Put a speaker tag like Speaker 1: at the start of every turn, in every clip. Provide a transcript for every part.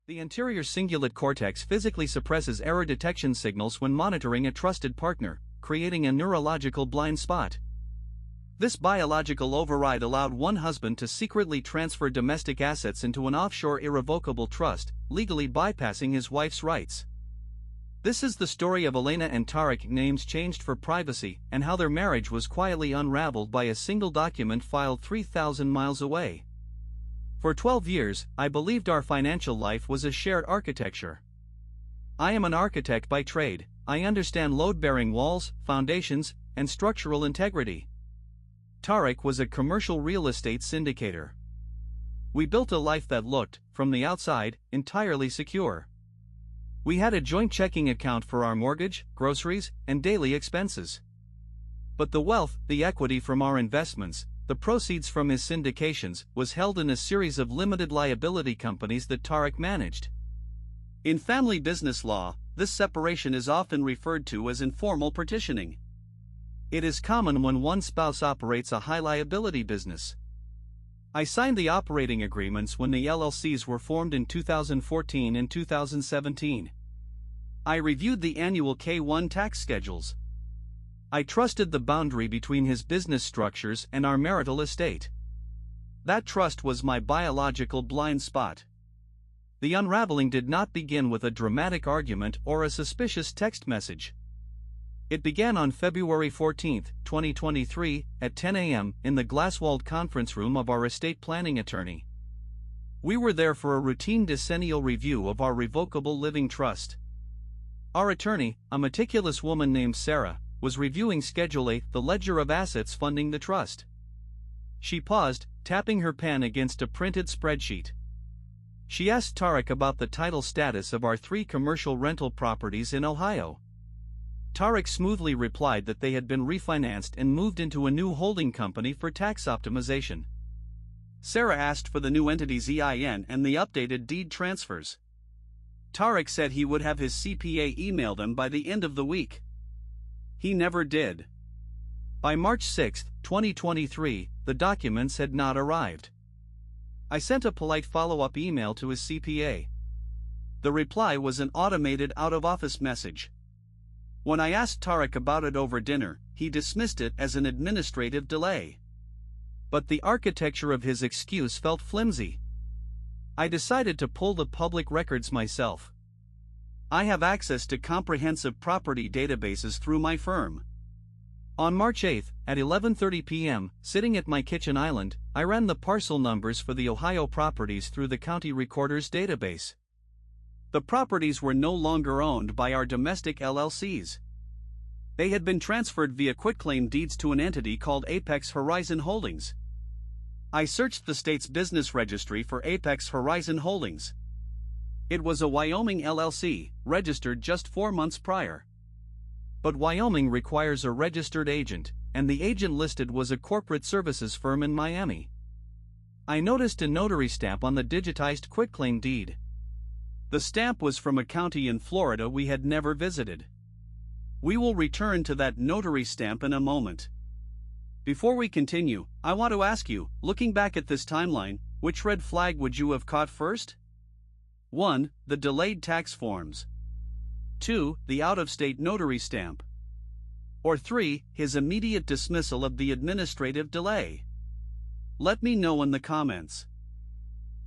Speaker 1: The anterior cingulate cortex physically suppresses error detection signals when monitoring a trusted partner, creating a neurological blind spot. This biological override allowed one husband to secretly transfer domestic assets into an offshore irrevocable trust, legally bypassing his wife's rights. This is the story of Elena and Tarek, names changed for privacy, and how their marriage was quietly unraveled by a single document filed 3,000 miles away. For 12 years, I believed our financial life was a shared architecture. I am an architect by trade. I understand load-bearing walls, foundations, and structural integrity. Tarek was a commercial real estate syndicator. We built a life that looked, from the outside, entirely secure. We had a joint checking account for our mortgage, groceries, and daily expenses. But the wealth, the equity from our investments, the proceeds from his syndications, was held in a series of limited liability companies that Tarek managed. In family business law, this separation is often referred to as informal partitioning. It is common when one spouse operates a high liability business. I signed the operating agreements when the LLCs were formed in 2014 and 2017. I reviewed the annual K-1 tax schedules. I trusted the boundary between his business structures and our marital estate. That trust was my biological blind spot. The unraveling did not begin with a dramatic argument or a suspicious text message. It began on February 14, 2023, at 10 a.m. in the glass-walled conference room of our estate planning attorney. We were there for a routine decennial review of our revocable living trust. Our attorney, a meticulous woman named Sarah, was reviewing Schedule A, the ledger of assets funding the trust. She paused, tapping her pen against a printed spreadsheet. She asked Tarek about the title status of our 3 commercial rental properties in Ohio. Tarek smoothly replied that they had been refinanced and moved into a new holding company for tax optimization. Sarah asked for the new entity's EIN and the updated deed transfers. Tarek said he would have his CPA email them by the end of the week. He never did. By March 6, 2023, the documents had not arrived. I sent a polite follow-up email to his CPA. The reply was an automated out-of-office message. When I asked Tarek about it over dinner, he dismissed it as an administrative delay. But the architecture of his excuse felt flimsy. I decided to pull the public records myself. I have access to comprehensive property databases through my firm. On March 8, at 11:30 p.m., sitting at my kitchen island, I ran the parcel numbers for the Ohio properties through the county recorder's database. The properties were no longer owned by our domestic LLCs. They had been transferred via quitclaim deeds to an entity called Apex Horizon Holdings. I searched the state's business registry for Apex Horizon Holdings. It was a Wyoming LLC, registered just 4 months prior. But Wyoming requires a registered agent, and the agent listed was a corporate services firm in Miami. I noticed a notary stamp on the digitized quitclaim deed. The stamp was from a county in Florida we had never visited. We will return to that notary stamp in a moment. Before we continue, I want to ask you, looking back at this timeline, which red flag would you have caught first? 1. The delayed tax forms. 2. The out-of-state notary stamp. Or 3. His immediate dismissal of the administrative delay. Let me know in the comments.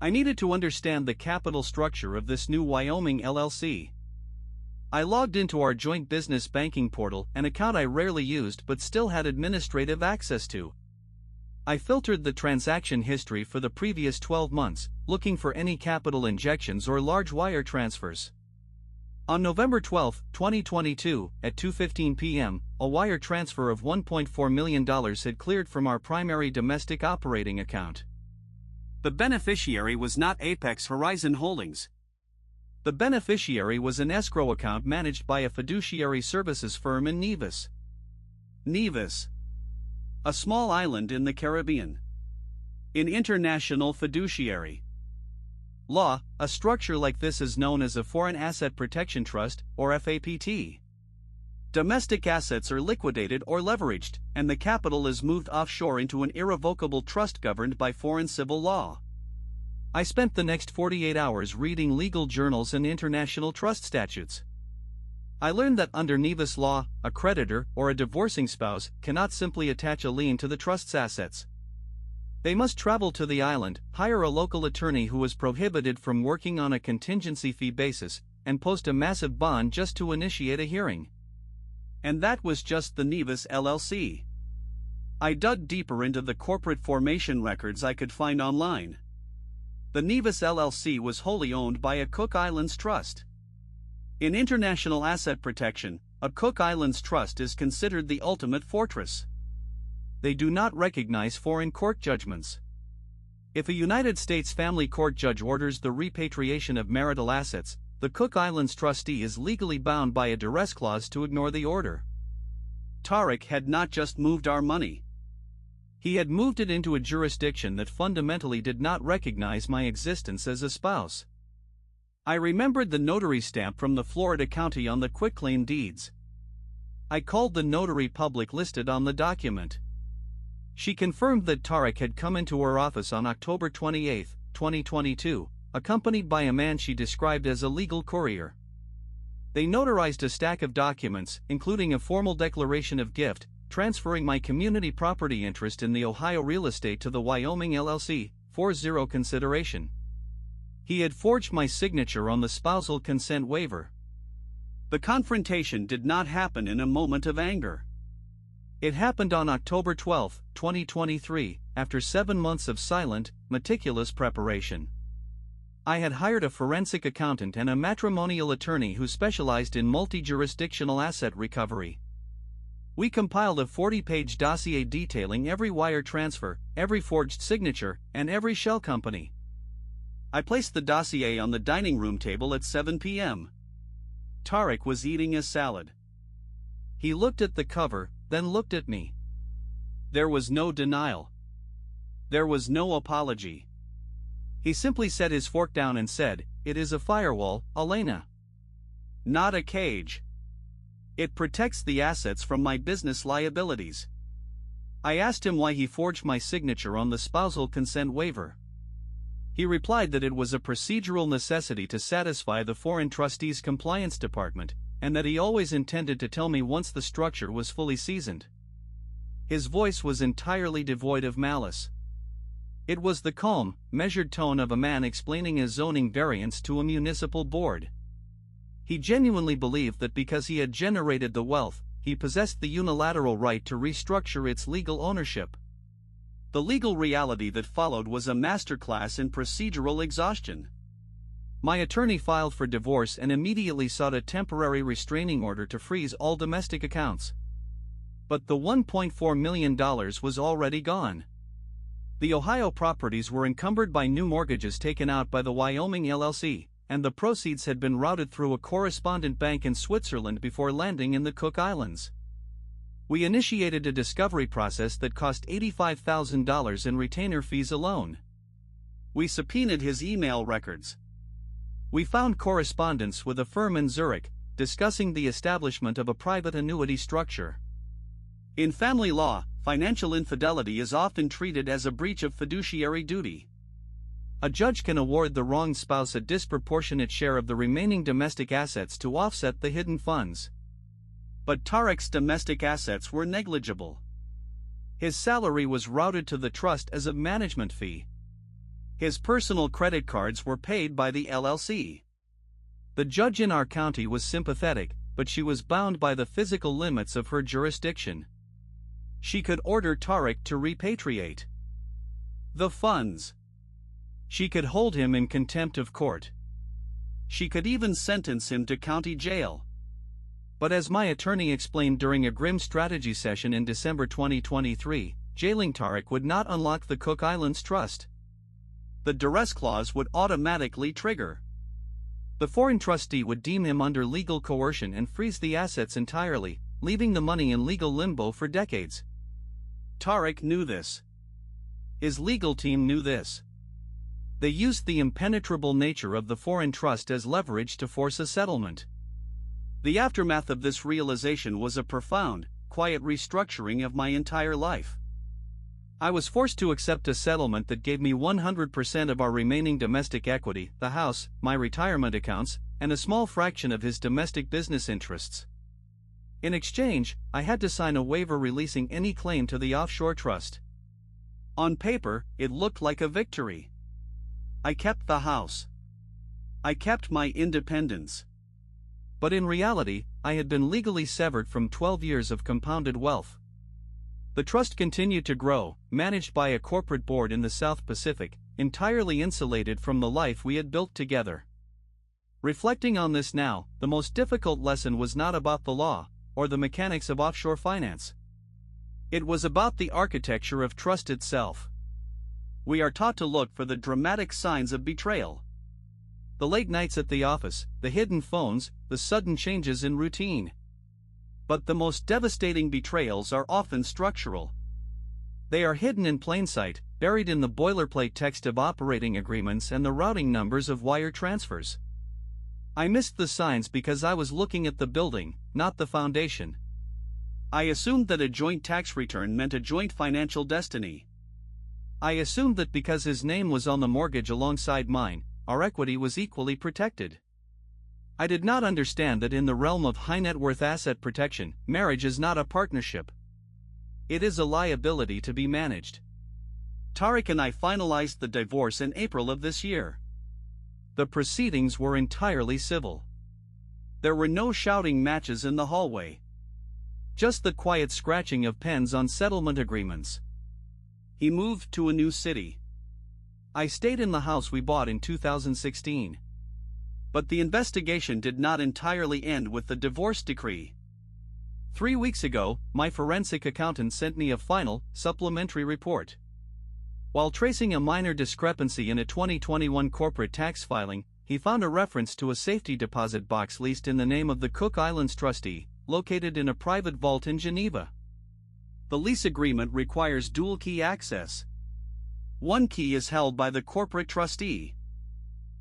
Speaker 1: I needed to understand the capital structure of this new Wyoming LLC. I logged into our joint business banking portal, an account I rarely used but still had administrative access to. I filtered the transaction history for the previous 12 months, looking for any capital injections or large wire transfers. On November 12, 2022, at 2:15 p.m., a wire transfer of $1.4 million had cleared from our primary domestic operating account. The beneficiary was not Apex Horizon Holdings. The beneficiary was an escrow account managed by a fiduciary services firm in Nevis. Nevis, a small island in the Caribbean. In international fiduciary law, a structure like this is known as a Foreign Asset Protection Trust, or FAPT. Domestic assets are liquidated or leveraged, and the capital is moved offshore into an irrevocable trust governed by foreign civil law. I spent the next 48 hours reading legal journals and international trust statutes. I learned that under Nevis law, a creditor or a divorcing spouse cannot simply attach a lien to the trust's assets. They must travel to the island, hire a local attorney who was prohibited from working on a contingency fee basis, and post a massive bond just to initiate a hearing. And that was just the Nevis LLC. I dug deeper into the corporate formation records I could find online. The Nevis LLC was wholly owned by a Cook Islands Trust. In international asset protection, a Cook Islands Trust is considered the ultimate fortress. They do not recognize foreign court judgments. If a United States family court judge orders the repatriation of marital assets, the Cook Islands trustee is legally bound by a duress clause to ignore the order. Tariq had not just moved our money. He had moved it into a jurisdiction that fundamentally did not recognize my existence as a spouse. I remembered the notary stamp from the Florida county on the quitclaim deeds. I called the notary public listed on the document. She confirmed that Tariq had come into her office on October 28, 2022, accompanied by a man she described as a legal courier. They notarized a stack of documents, including a formal declaration of gift, transferring my community property interest in the Ohio real estate to the Wyoming LLC, for zero consideration. He had forged my signature on the spousal consent waiver. The confrontation did not happen in a moment of anger. It happened on October 12, 2023, after 7 months of silent, meticulous preparation. I had hired a forensic accountant and a matrimonial attorney who specialized in multi-jurisdictional asset recovery. We compiled a 40-page dossier detailing every wire transfer, every forged signature, and every shell company. I placed the dossier on the dining room table at 7 p.m. Tariq was eating a salad. He looked at the cover, then looked at me. There was no denial. There was no apology. He simply set his fork down and said, "It is a firewall, Elena. Not a cage. It protects the assets from my business liabilities." I asked him why he forged my signature on the spousal consent waiver. He replied that it was a procedural necessity to satisfy the foreign trustee's compliance department, and that he always intended to tell me once the structure was fully seasoned. His voice was entirely devoid of malice. It was the calm, measured tone of a man explaining a zoning variance to a municipal board. He genuinely believed that because he had generated the wealth, he possessed the unilateral right to restructure its legal ownership. The legal reality that followed was a masterclass in procedural exhaustion. My attorney filed for divorce and immediately sought a temporary restraining order to freeze all domestic accounts. But the $1.4 million was already gone. The Ohio properties were encumbered by new mortgages taken out by the Wyoming LLC, and the proceeds had been routed through a correspondent bank in Switzerland before landing in the Cook Islands. We initiated a discovery process that cost $85,000 in retainer fees alone. We subpoenaed his email records. We found correspondence with a firm in Zurich, discussing the establishment of a private annuity structure. In family law, financial infidelity is often treated as a breach of fiduciary duty. A judge can award the wronged spouse a disproportionate share of the remaining domestic assets to offset the hidden funds. But Tariq's domestic assets were negligible. His salary was routed to the trust as a management fee. His personal credit cards were paid by the LLC. The judge in our county was sympathetic, but she was bound by the physical limits of her jurisdiction. She could order Tariq to repatriate the funds. She could hold him in contempt of court. She could even sentence him to county jail. But as my attorney explained during a grim strategy session in December 2023, jailing Tariq would not unlock the Cook Islands Trust. The duress clause would automatically trigger. The foreign trustee would deem him under legal coercion and freeze the assets entirely, leaving the money in legal limbo for decades. Tariq knew this. His legal team knew this. They used the impenetrable nature of the foreign trust as leverage to force a settlement. The aftermath of this realization was a profound, quiet restructuring of my entire life. I was forced to accept a settlement that gave me 100% of our remaining domestic equity, the house, my retirement accounts, and a small fraction of his domestic business interests. In exchange, I had to sign a waiver releasing any claim to the offshore trust. On paper, it looked like a victory. I kept the house. I kept my independence. But in reality, I had been legally severed from 12 years of compounded wealth. The trust continued to grow, managed by a corporate board in the South Pacific, entirely insulated from the life we had built together. Reflecting on this now, the most difficult lesson was not about the law or the mechanics of offshore finance. It was about the architecture of trust itself. We are taught to look for the dramatic signs of betrayal. The late nights at the office, the hidden phones, the sudden changes in routine. But the most devastating betrayals are often structural. They are hidden in plain sight, buried in the boilerplate text of operating agreements and the routing numbers of wire transfers. I missed the signs because I was looking at the building, not the foundation. I assumed that a joint tax return meant a joint financial destiny. I assumed that because his name was on the mortgage alongside mine, our equity was equally protected. I did not understand that in the realm of high net worth asset protection, marriage is not a partnership. It is a liability to be managed. Tariq and I finalized the divorce in April of this year. The proceedings were entirely civil. There were no shouting matches in the hallway. Just the quiet scratching of pens on settlement agreements. He moved to a new city. I stayed in the house we bought in 2016. But the investigation did not entirely end with the divorce decree. 3 weeks ago, my forensic accountant sent me a final, supplementary report. While tracing a minor discrepancy in a 2021 corporate tax filing, he found a reference to a safety deposit box leased in the name of the Cook Islands trustee, located in a private vault in Geneva. The lease agreement requires dual key access. One key is held by the corporate trustee.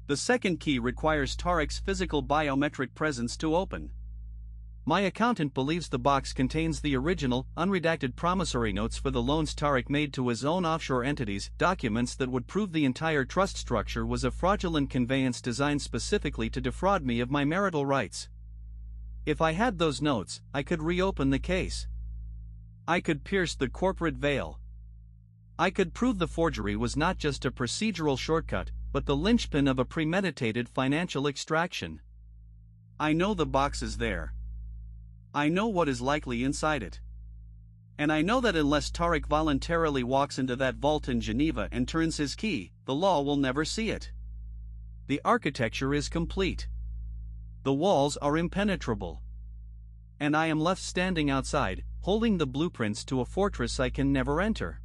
Speaker 1: The second key requires Tariq's physical biometric presence to open. My accountant believes the box contains the original, unredacted promissory notes for the loans Tariq made to his own offshore entities, documents that would prove the entire trust structure was a fraudulent conveyance designed specifically to defraud me of my marital rights. If I had those notes, I could reopen the case. I could pierce the corporate veil. I could prove the forgery was not just a procedural shortcut, but the linchpin of a premeditated financial extraction. I know the box is there. I know what is likely inside it. And I know that unless Tariq voluntarily walks into that vault in Geneva and turns his key, the law will never see it. The architecture is complete. The walls are impenetrable. And I am left standing outside, holding the blueprints to a fortress I can never enter.